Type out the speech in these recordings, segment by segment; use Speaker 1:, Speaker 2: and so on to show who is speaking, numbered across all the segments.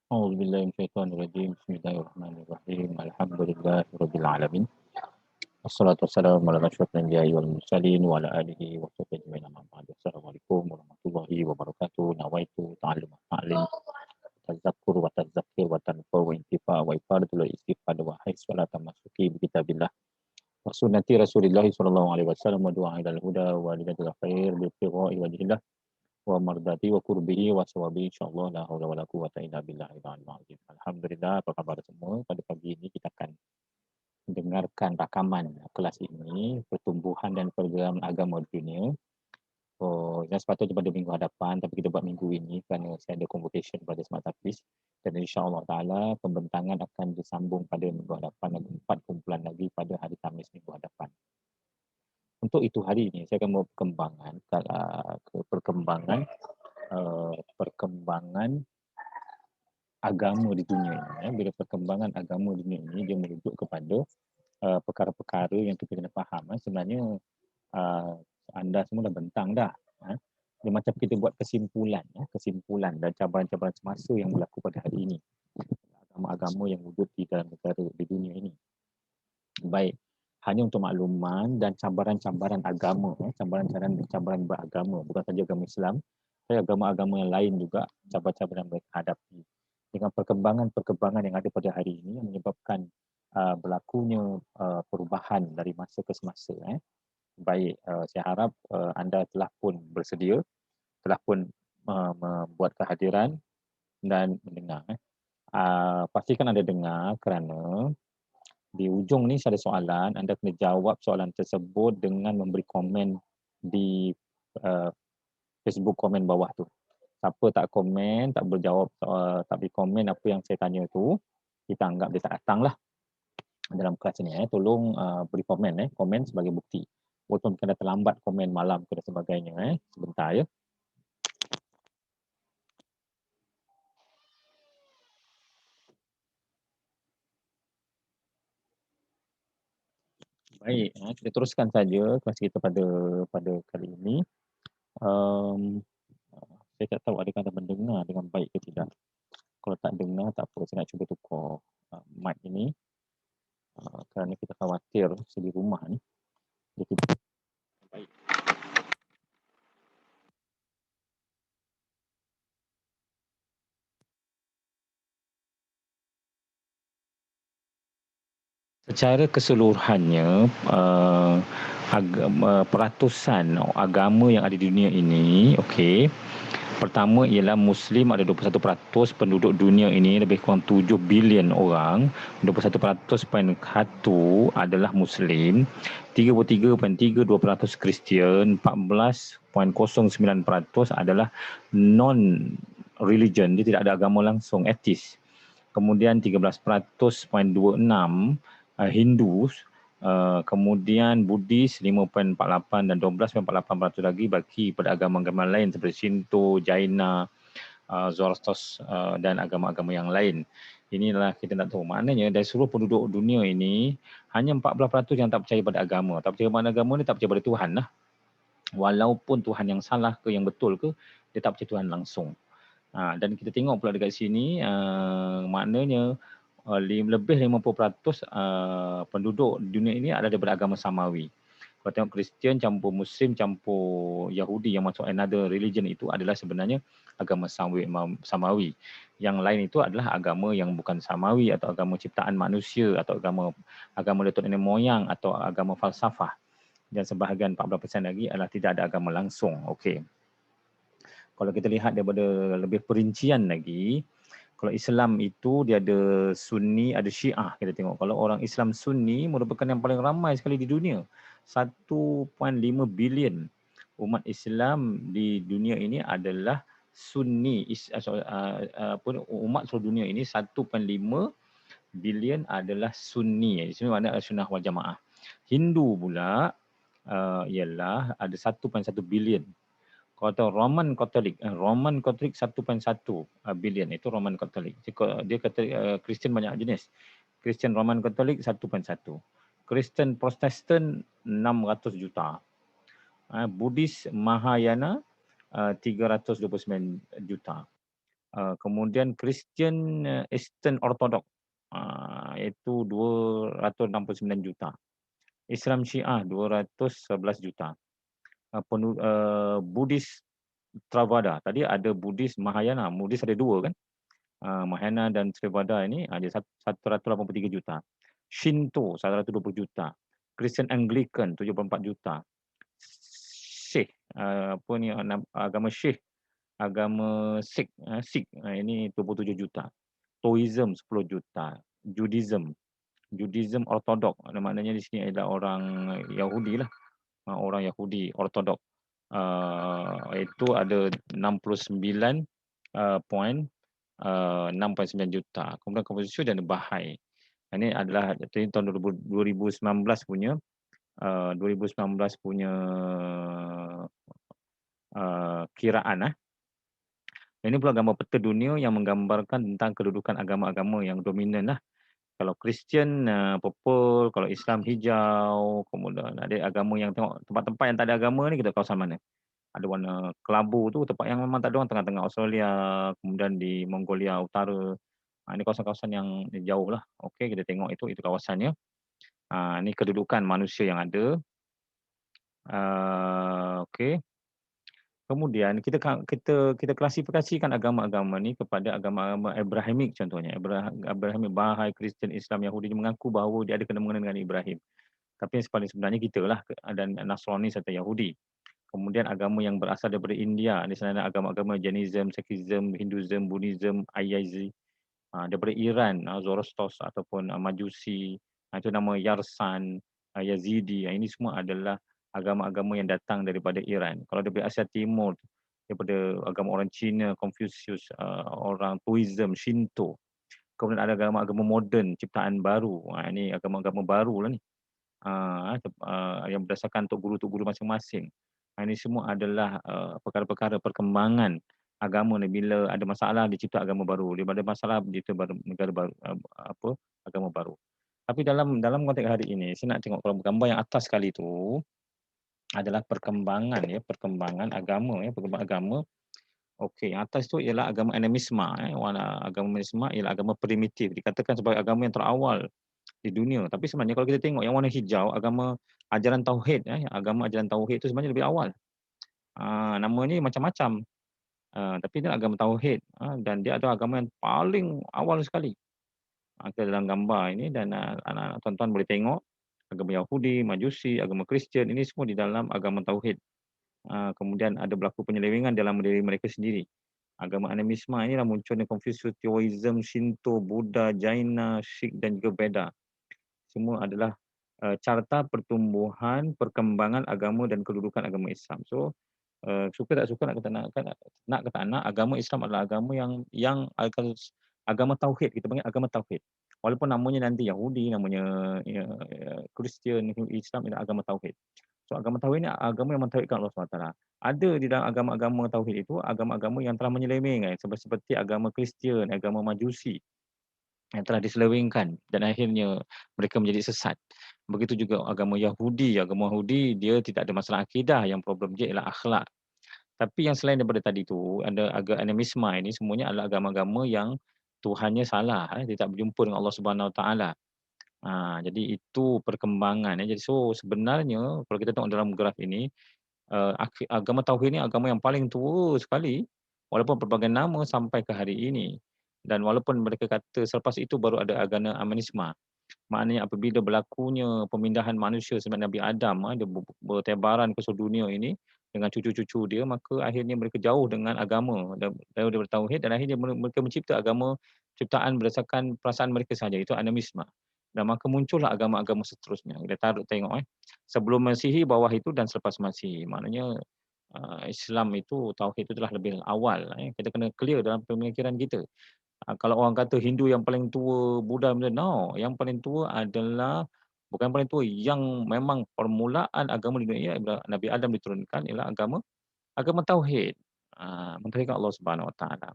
Speaker 1: أعوذ بالله من الشيطان الرجيم بسم الله الرحمن الرحيم الحمد لله رب العالمين والصلاة والسلام على أشرف الأنبياء والمرسلين وعلى آله وصحبه أجمعين أما بعد السلام عليكم ورحمة الله وبركاته نويت تعلم التعليم تذكر وتذكر وتنفع وانتفاع وإفادة الاستفادة وحيث ولا تمسكي بكتاب الله وسنة رسول الله صلى الله عليه وسلم ودعاء إلى الهدى ولذة الخير بابتغاء وجه الله wa mardati wa kurbihi wa sawabi insyaallah la haula wala quwata illa billahil azim. Alhamdulillah, apa khabar semua? Pada pagi ini kita akan dengarkan rakaman kelas ini pertumbuhan dan pergerakan agama di dunia. Yang sepatutnya pada minggu hadapan tapi kita buat minggu ini kerana saya ada convocation pada Smart Hafiz dan insyaallah taala pembentangan akan disambung pada minggu hadapan dan 4 kumpulan lagi pada hari Khamis minggu hadapan. Untuk itu hari ini saya akan membawa perkembangan agama di dunia ini. Bila perkembangan agama di dunia ini dia merujuk kepada perkara-perkara yang kita kena faham. Sebenarnya anda semua dah bentang dah. Dia macam kita buat kesimpulan dan cabaran-cabaran semasa yang berlaku pada hari ini. Agama-agama yang wujud di dalam negara di dunia ini. Baik, hanya untuk makluman dan cabaran-cabaran agama, cabaran-cabaran beragama, bukan saja agama Islam, tapi agama-agama yang lain juga cabaran-cabaran mereka hadapi. Dengan perkembangan-perkembangan yang ada pada hari ini yang menyebabkan berlakunya perubahan dari masa ke semasa. Baik, saya harap anda telah pun bersedia, telah pun membuat kehadiran dan mendengar. Pastikan anda dengar kerana di ujung ni ada soalan, anda kena jawab soalan tersebut dengan memberi komen di Facebook komen bawah tu. Siapa tak komen, tak berjawab, tak beri komen apa yang saya tanya tu, kita anggap dia tak datang lah dalam kelas ni. Tolong beri komen, komen sebagai bukti. Walaupun kena terlambat komen malam dan sebagainya. Sebentar ya. Baik, kita teruskan saja kelas kita pada kali ini. Saya tak tahu adakah anda mendengar dengan baik ke tidak. Kalau tak dengar, tak apa. Saya nak cuba tukar mic ini. Kerana kita khawatir segi rumah ni. Jadi, baik. Secara keseluruhannya, peratusan agama yang ada di dunia ini, okey. Pertama ialah Muslim ada 21% penduduk dunia ini, lebih kurang 7 bilion orang. 21.1 adalah Muslim, 33.32% Kristian, 14.09% adalah non-religion, dia tidak ada agama langsung, atheist. Kemudian 13.26 Hindus, kemudian Buddhis 5.48 dan 12.48% lagi bagi pada agama-agama lain seperti Shinto, Jaina, Zoroaster dan agama-agama yang lain. Inilah kita nak tahu. Maknanya dari seluruh penduduk dunia ini hanya 14% yang tak percaya pada agama. Tak percaya pada agama ni tak percaya pada Tuhan lah. Walaupun Tuhan yang salah ke yang betul ke, dia tak percaya Tuhan langsung. Dan kita tengok pula dekat sini, maknanya lebih 50% penduduk dunia ini adalah daripada agama Samawi. Kalau tengok Kristian campur Muslim campur Yahudi yang masuk another religion itu adalah sebenarnya agama Samawi. Yang lain itu adalah agama yang bukan Samawi atau agama ciptaan manusia atau agama datuk nenek moyang atau agama falsafah. Dan sebahagian 14% lagi adalah tidak ada agama langsung. Okey. Kalau kita lihat daripada lebih perincian lagi, kalau Islam itu dia ada Sunni, ada Syiah kita tengok. Kalau orang Islam Sunni merupakan yang paling ramai sekali di dunia. 1.5 bilion umat Islam di dunia ini adalah Sunni. Umat seluruh dunia ini 1.5 bilion adalah Sunni. Di sini maknanya Sunnah wal Jamaah. Hindu pula ialah ada 1.1 bilion. Kalau tahu Roman Katolik 1.1 bilion itu Roman Katolik. Dia kata Kristian banyak jenis. Kristian Roman Katolik 1.1. Kristen Protestan 600 juta. Buddhis Mahayana 329 juta. Kemudian Kristian Eastern Orthodox, iaitu 269 juta. Islam Syiah 211 juta. Buddhis Theravada, tadi ada Buddhis Mahayana, Buddhis ada dua kan? Mahayana dan Theravada ini ada 183 juta. Shinto 120 juta. Kristen Anglican 74 juta. Sikh, agama Sikh, agama Sikh ini 27 juta. Taoism 10 juta. Judaism Orthodox, maknanya di sini adalah orang Yahudi lah. Orang Yahudi Ortodok, itu ada 69.6.9 juta. Kemudian Konfusius dan Bahai. Ini adalah tahun 2019 punya 2019 punya kiraan. Ini pula gambar peta dunia yang menggambarkan tentang kedudukan agama-agama yang dominan lah. Kalau Kristian purple, kalau Islam hijau, kemudian ada agama yang tengok tempat-tempat yang tak ada agama ni kita kawasan mana? Ada warna kelabu tu tempat yang memang tak ada orang, tengah-tengah Australia, kemudian di Mongolia Utara. Ini kawasan-kawasan yang jauh lah. Okey, kita tengok itu kawasannya. Ini kedudukan manusia yang ada. Okey. Kemudian kita klasifikasikan agama-agama ni kepada agama-agama Abrahamic contohnya. Abrahamic, Bahai, Kristian, Islam, Yahudi mengaku bahawa dia ada kena-mengena dengan Ibrahim. Tapi yang paling sebenarnya kita lah dan Nasrani serta Yahudi. Kemudian agama yang berasal daripada India, di sana ada agama-agama Jainism, Sikhism, Hinduism, Buddhism, Ayyazi. Daripada Iran, Zoroastos ataupun Majusi, itu nama Yarsan, Yazidi. Ini semua adalah agama-agama yang datang daripada Iran. Kalau daripada Asia Timur, daripada agama orang Cina, Confucius, orang Taoism, Shinto. Kemudian ada agama-agama moden, ciptaan baru. Ini agama-agama baru lah ni. Yang berdasarkan tok guru masing-masing. Ini semua adalah perkara-perkara perkembangan agama ni. Bila ada masalah dicipta agama baru, bila ada masalah dicipta negara baru, agama baru. Tapi dalam konteks hari ini saya nak tengok kalau gambar yang atas sekali tu adalah perkembangan agama. Perkembangan agama. Okey, yang atas tu ialah agama animisma. Agama animisma ialah agama primitif, dikatakan sebagai agama yang terawal di dunia. Tapi sebenarnya kalau kita tengok yang warna hijau, agama ajaran tauhid, agama ajaran tauhid itu sebenarnya lebih awal. Namanya macam-macam. Tapi dia agama tauhid, dan dia adalah agama yang paling awal sekali. Kita dalam gambar ini, dan anak-anak tuan-tuan boleh tengok agama Yahudi, Majusi, agama Kristian, ini semua di dalam agama tauhid. Kemudian ada berlaku penyelewengan dalam diri mereka sendiri. Agama animisma inilah munculnya Confucius, Taoism, Shinto, Buddha, Jaina, Sikh dan juga Veda. Semua adalah carta pertumbuhan, perkembangan agama dan kedudukan agama Islam. So, suka tak suka, nak ke tak nak, agama Islam adalah agama yang agama tauhid, kita panggil agama tauhid. Walaupun namanya nanti Yahudi, namanya Kristian, Islam adalah agama tauhid. So agama tauhid ni agama yang mentauhidkan Allah SWT. Ada di dalam agama-agama tauhid itu agama-agama yang telah menyelewengkan, seperti agama Kristian, agama Majusi yang telah diselewengkan dan akhirnya mereka menjadi sesat. Begitu juga agama Yahudi. Agama Yahudi dia tidak ada masalah akidah, yang problem dia ialah akhlak. Tapi yang selain daripada tadi tu, ada agama animisma ini semuanya adalah agama-agama yang Tuhannya salah, dia tak berjumpa dengan Allah Subhanahu Taala. Jadi itu perkembangan. Jadi so sebenarnya kalau kita tengok dalam graf ini, agama tauhid ni agama yang paling tua sekali, walaupun berbagai nama sampai ke hari ini. Dan walaupun mereka kata selepas itu baru ada agama animisma. Maknanya apabila berlakunya pemindahan manusia sebenarnya Nabi Adam, dia bertebaran ke seluruh dunia ini dengan cucu-cucu dia, maka akhirnya mereka jauh dengan agama daripada tauhid, dan akhirnya mereka mencipta agama ciptaan berdasarkan perasaan mereka saja, itu animisma. Dan maka muncullah agama-agama seterusnya. Kita tengok sebelum Masihi, bawah itu, dan selepas Masihi. Maknanya Islam itu, tauhid itu telah lebih awal. Kita kena clear dalam pemikiran kita. Kalau orang kata Hindu yang paling tua, Buddha, no, yang paling tua adalah, bukan paling tua, yang memang permulaan agama di dunia Nabi Adam diturunkan ialah agama tauhid. Mentauhidkan Allah Subhanahu Wa Taala.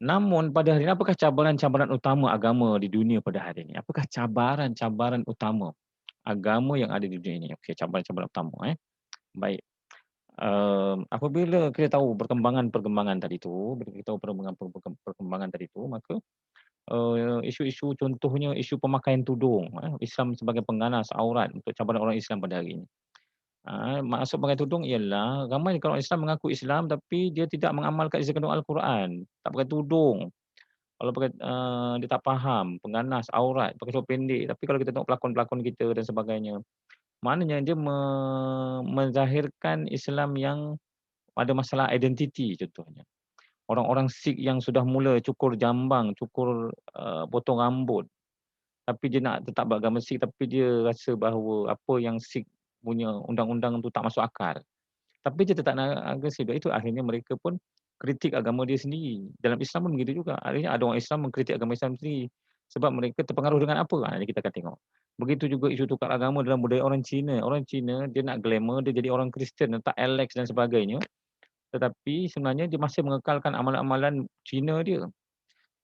Speaker 1: Namun pada hari ini, apakah cabaran-cabaran utama agama di dunia pada hari ini? Apakah cabaran-cabaran utama agama yang ada di dunia ini? Okey, cabaran-cabaran utama. Baik. Apabila kita tahu perkembangan-perkembangan tadi tu, bila kita tahu perkembangan tadi tu, maka, isu-isu contohnya isu pemakaian tudung, Islam sebagai pengganas aurat untuk cabaran orang Islam pada hari ini. Maksud pakai tudung ialah ramai kalau orang Islam mengaku Islam tapi dia tidak mengamalkan isi kandung Al-Quran, tak pakai tudung. Kalau pakai dia tak faham, pengganas aurat, pakai seluar pendek. Tapi kalau kita tengok pelakon-pelakon kita dan sebagainya, maknanya dia menzahirkan Islam yang ada masalah identiti contohnya. Orang-orang Sikh yang sudah mula cukur jambang, cukur, potong rambut, tapi dia nak tetap beragama Sikh tapi dia rasa bahawa apa yang Sikh punya undang-undang tu tak masuk akal. Tapi dia tetap nak agresif dan itu akhirnya mereka pun kritik agama dia sendiri. Dalam Islam pun begitu juga. Akhirnya ada orang Islam mengkritik agama Islam sendiri. Sebab mereka terpengaruh dengan apa? Ini kita akan tengok. Begitu juga isu tukar agama dalam budaya orang Cina. Orang Cina dia nak glamour, dia jadi orang Kristian, letak Alex dan sebagainya. Tetapi sebenarnya dia masih mengekalkan amalan-amalan Cina dia.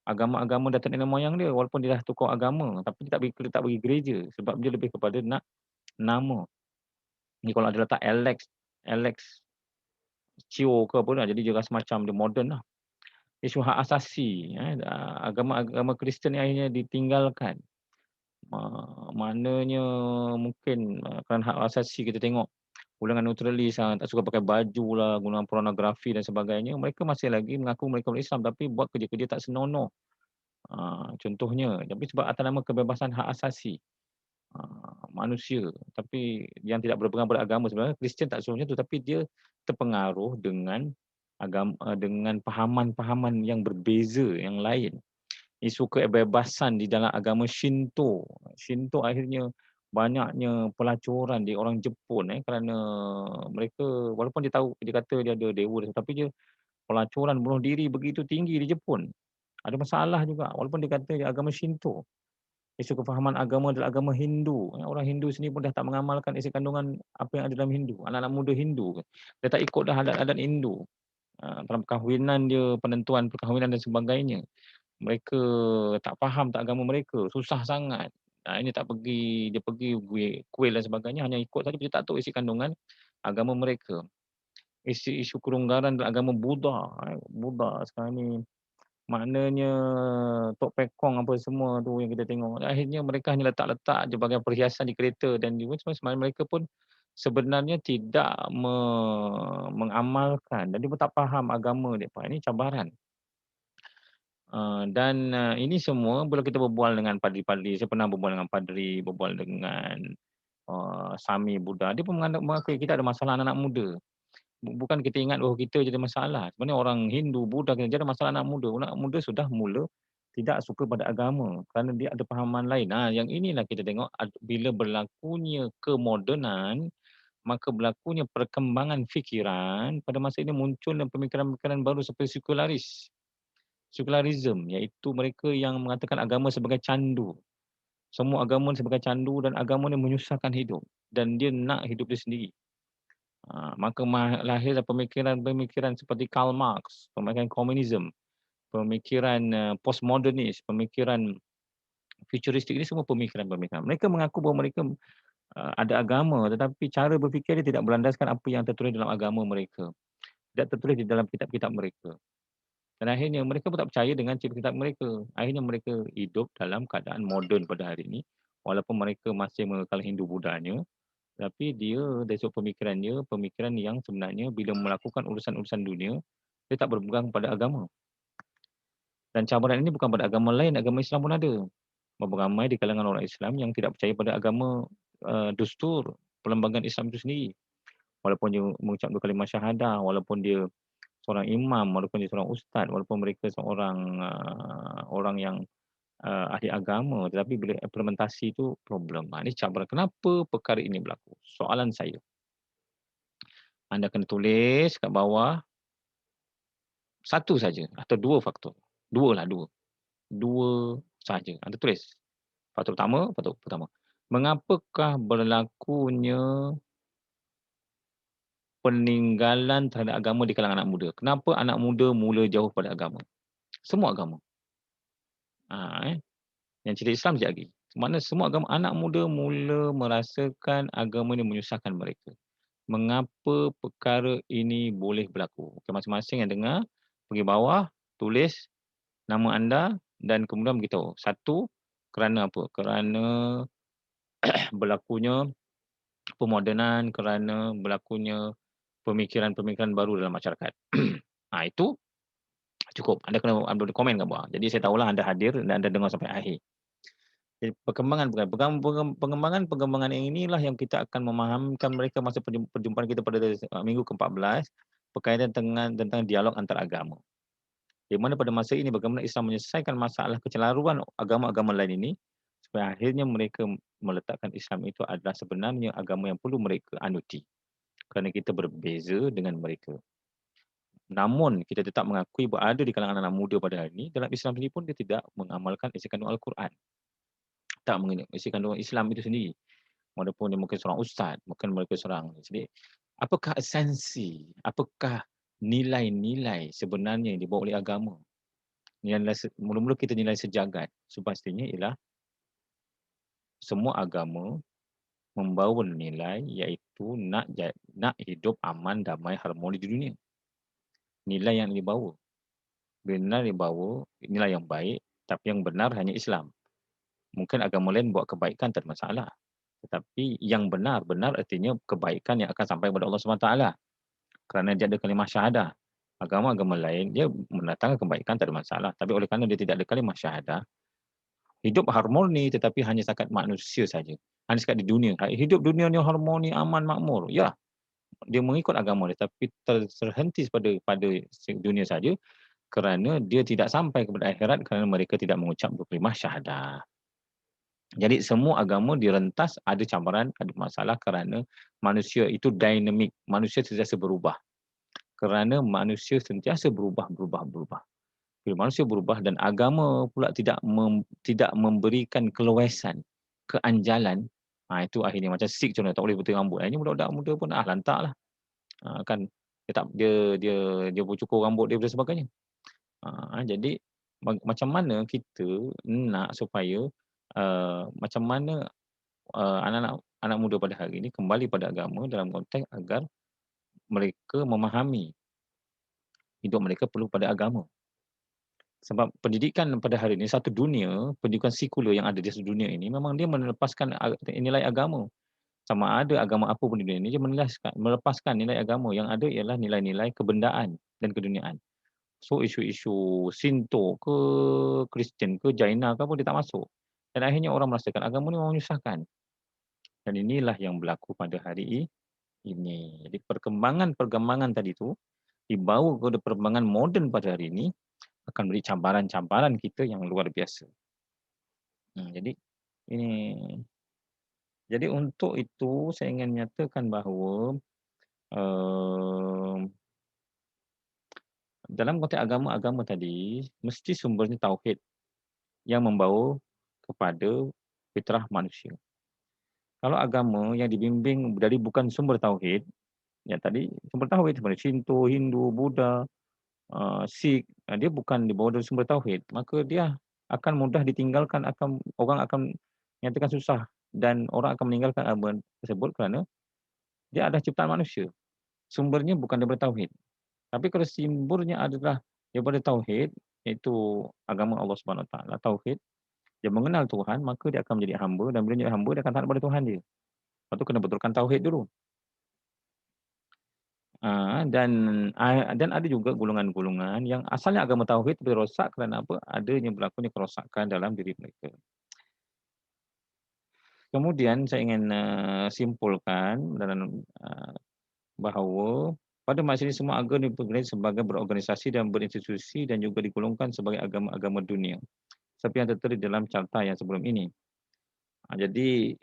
Speaker 1: Agama-agama datuk nenek moyang dia walaupun dia dah tukar agama tapi dia tak pergi gereja sebab dia lebih kepada nak nama. Ni kalau ada letak Alex Chio ke apa dah, jadi dia rasa macam dia moden lah. Isu hak asasi, agama-agama Kristian ni akhirnya ditinggalkan. Maknanya mungkin, kerana hak asasi kita tengok golongan neutralis, tak suka pakai baju lah, guna pornografi dan sebagainya, mereka masih lagi mengaku mereka orang Islam tapi buat kerja-kerja tak senonoh. Contohnya, tapi sebab atas nama kebebasan hak asasi, manusia, tapi yang tidak berpegang pada agama sebenarnya Kristian tak suruh macam tu, tapi dia terpengaruh dengan dengan pahaman-pahaman yang berbeza yang lain. Isu kebebasan di dalam agama Shinto. Shinto akhirnya banyaknya pelacuran di orang Jepun kerana mereka walaupun dia tahu dia kata dia ada dewa tapi dia pelacuran bunuh diri begitu tinggi di Jepun. Ada masalah juga walaupun dia kata dia agama Shinto. Isu kefahaman agama adalah agama Hindu. Orang Hindu sini pun dah tak mengamalkan isi kandungan apa yang ada dalam Hindu. Anak-anak muda Hindu, dia tak ikut dah adat-adat Hindu. Dalam perkahwinan dia, penentuan perkahwinan dan sebagainya. Mereka tak faham tak agama mereka, susah sangat. Ini tak pergi, dia pergi kuil dan sebagainya hanya ikut saja dia tak tahu isi kandungan agama mereka. Isu-isu kelonggaran dalam agama Buddha, Buddha sekarang ni maknanya Tok Pekong apa semua tu yang kita tengok. Akhirnya mereka hanya letak-letak je bahagian perhiasan di kereta dan sebenarnya mereka pun sebenarnya tidak mengamalkan dan dia pun tak faham agama depa. Ini cabaran. Dan ini semua bila kita berbual dengan padri-padri, saya pernah berbual dengan padri, berbual dengan, Sami Buddha, dia pun mengakui kita ada masalah anak-anak muda. Bukan kita ingat bahawa kita je ada masalah, sebenarnya orang Hindu, Buddha dia ada masalah anak muda. Anak muda sudah mula tidak suka pada agama kerana dia ada pahaman lain. Yang inilah kita tengok bila berlakunya kemodenan, maka berlakunya perkembangan fikiran, pada masa ini muncul pemikiran-pemikiran baru seperti sekularisme, iaitu mereka yang mengatakan agama sebagai candu. Semua agama sebagai candu dan agama ni menyusahkan hidup dan dia nak hidup dia sendiri. Maka lahirlah pemikiran-pemikiran seperti Karl Marx, pemikiran komunisme, pemikiran postmodernis, pemikiran futuristik, ini semua pemikiran-pemikiran. Mereka mengaku bahawa mereka ada agama tetapi cara berfikir dia tidak berlandaskan apa yang tertulis dalam agama mereka. Tidak tertulis di dalam kitab-kitab mereka. Dan akhirnya mereka pun tak percaya dengan kitab mereka. Akhirnya mereka hidup dalam keadaan moden pada hari ini. Walaupun mereka masih mengekal Hindu Budanya, tapi dia dari sudut pemikiran dia, pemikiran yang sebenarnya bila melakukan urusan-urusan dunia, dia tak berpegang pada agama. Dan cabaran ini bukan pada agama lain, agama Islam pun ada. Ramai di kalangan orang Islam yang tidak percaya pada agama dustur, perlembagaan Islam itu sendiri. Walaupun dia mengucap dua kalimah syahadah, walaupun dia seorang imam, walaupun dia seorang ustaz, walaupun mereka seorang orang yang ahli agama, tetapi bila implementasi itu problem. Ini cabaran. Kenapa perkara ini berlaku? Soalan saya. Anda kena tulis kat bawah satu saja atau dua faktor. Dua lah, dua. Dua saja. Anda tulis. Faktor pertama. Mengapakah berlakunya peninggalan terhadap agama di kalangan anak muda? Kenapa anak muda mula jauh pada agama? Semua agama. Yang cerita Islam sekejap lagi. Maknanya semua agama, anak muda mula merasakan agama ini menyusahkan mereka. mengapa perkara ini boleh berlaku. Okey, masing-masing yang dengar, pergi bawah, tulis nama anda dan kemudian beritahu. Satu, kerana apa? Kerana berlakunya pemodenan, kerana berlakunya pemikiran-pemikiran baru dalam masyarakat. Itu cukup. Anda kena boleh komen kat bawah. Jadi saya tahulah anda hadir dan anda dengar sampai akhir. Jadi pengembangan yang inilah yang kita akan memahamkan mereka masa perjumpaan kita pada minggu ke-14 berkaitan tentang dialog antaragama. Di mana pada masa ini bagaimana Islam menyelesaikan masalah kecelaruan agama-agama lain ini supaya akhirnya mereka meletakkan Islam itu adalah sebenarnya agama yang perlu mereka anuti kerana kita berbeza dengan mereka. Namun kita tetap mengakui bahawa ada di kalangan anak muda pada hari ini dalam Islam sendiri pun dia tidak mengamalkan isi kandungan Al-Quran. Tak mengenai isi kandungan Islam itu sendiri. Walaupun dia mungkin seorang ustaz, mungkin mereka seorang. Jadi apakah esensi, apakah nilai-nilai sebenarnya yang dibawa oleh agama? Nilai mula-mula kita nilai sejagat. Sepastinya ialah semua agama membawa nilai iaitu nak hidup aman, damai, harmoni di dunia. Nilai yang dibawa. Benar dibawa nilai yang baik, tapi yang benar hanya Islam. Mungkin agama lain buat kebaikan tak ada masalah. Tetapi yang benar artinya kebaikan yang akan sampai kepada Allah SWT. Kerana dia ada kalimah syahadah. Agama-agama lain, dia mendatangkan kebaikan tak ada masalah. Tapi oleh kerana dia tidak ada kalimah syahadah, hidup harmoni tetapi hanya setakat manusia saja. Hanya setakat di dunia. Hidup dunia ni harmoni, aman, makmur. Ya, dia mengikut agama dia tapi terhenti pada dunia saja kerana dia tidak sampai kepada akhirat kerana mereka tidak mengucap kalimah syahadah. Jadi semua agama direntas ada cabaran, ada masalah kerana manusia itu dinamik. Manusia sentiasa berubah. Kerana manusia sentiasa berubah. Bila manusia berubah dan agama pula tidak memberikan keluasan, keanjalan, itu akhirnya macam Sikh contoh tak boleh putih rambut. Ini budak-budak muda pun lantaklah. Kan dia bercukur rambut dia dan sebagainya. Jadi macam mana kita nak supaya macam mana anak muda pada hari ini kembali pada agama dalam konteks agar mereka memahami hidup mereka perlu pada agama. Sebab pendidikan pada hari ini, satu dunia, pendidikan sekular yang ada di seluruh dunia ini, memang dia melepaskan nilai agama. Sama ada agama apa pun di dunia ini, dia melepaskan nilai agama. Yang ada ialah nilai-nilai kebendaan dan keduniaan. So, isu-isu Sinto ke, Kristian ke, Jaina ke pun dia tak masuk. Dan akhirnya orang merasakan agama ni memang menyusahkan. Dan inilah yang berlaku pada hari ini. Jadi perkembangan tadi tu, dibawa kepada perkembangan moden pada hari ini, akan beri cabaran-cabaran kita yang luar biasa. Jadi ini jadi untuk itu saya ingin menyatakan bahawa dalam konteks agama-agama tadi mesti sumbernya tauhid yang membawa kepada fitrah manusia. Kalau agama yang dibimbing dari bukan sumber tauhid, yang tadi sumber tauhid seperti Shinto, Hindu, Buddha, Sikh, dia bukan dibawa dari sumber tauhid, maka dia akan mudah ditinggalkan, orang akan nyatakan susah dan orang akan meninggalkan agama tersebut kerana dia adalah ciptaan manusia. Sumbernya bukan daripada tauhid. Tapi kalau sumbernya adalah daripada tauhid, iaitu agama Allah Subhanahu Wa Taala, tauhid, dia mengenal Tuhan, maka dia akan menjadi hamba dan bila dia hamba dia akan taat kepada Tuhan dia. Lepas tu kena betulkan tauhid dulu. Dan ada juga golongan-golongan yang asalnya agama tauhid tapi rosak kerana apa? Adanya berlakunya kerosakan dalam diri mereka. Kemudian saya ingin simpulkan dalam bahawa pada masa ini semua agama diperkenalkan sebagai berorganisasi dan berinstitusi dan juga digolongkan sebagai agama-agama dunia. Seperti yang tertera dalam carta yang sebelum ini. Jadi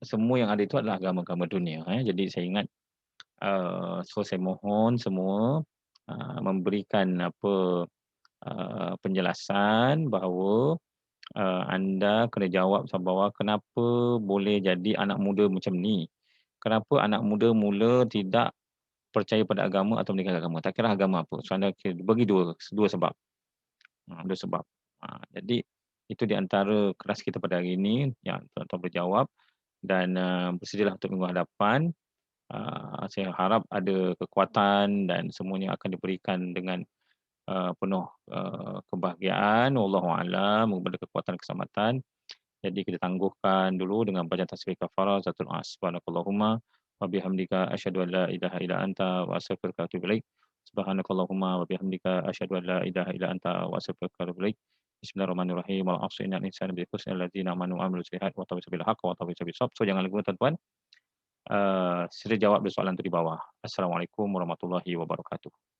Speaker 1: semua yang ada itu adalah agama-agama dunia. Jadi saya ingat, so saya mohon semua memberikan penjelasan bahawa anda kena jawab bahawa kenapa boleh jadi anak muda macam ni. Kenapa anak muda mula tidak percaya pada agama atau meninggalkan agama. Tak kira agama apa. So anda bagi dua sebab. Dua sebab. Jadi itu di antara kelas kita pada hari ini yang tuan-tuan boleh jawab dan bersedialah untuk minggu hadapan Saya harap ada kekuatan dan semuanya akan diberikan dengan penuh kebahagiaan. Wallahu a'lam, moga ada kekuatan keselamatan. Jadi kita tangguhkan dulu dengan bacaan tasbih kafaratul as. Subhanakallahumma wa bihamdika asyhadu an la ilaha illa anta wa astaghfiruka wa atubu ilaik. Subhanakallahumma wa bihamdika asyhadu an la ilaha illa anta wa astaghfiruka wa atubu ilaik. Bismillahirrahmanirrahim. Wal 'asri innal insana lafi khusr illa alladziina aamanu wa 'amilus shalihaati wa tawassaw bil haqqi wa tawassaw bis sabr. So jangan lupa tuan-tuan, sila jawab soalan tu di bawah. Assalamualaikum warahmatullahi wabarakatuh.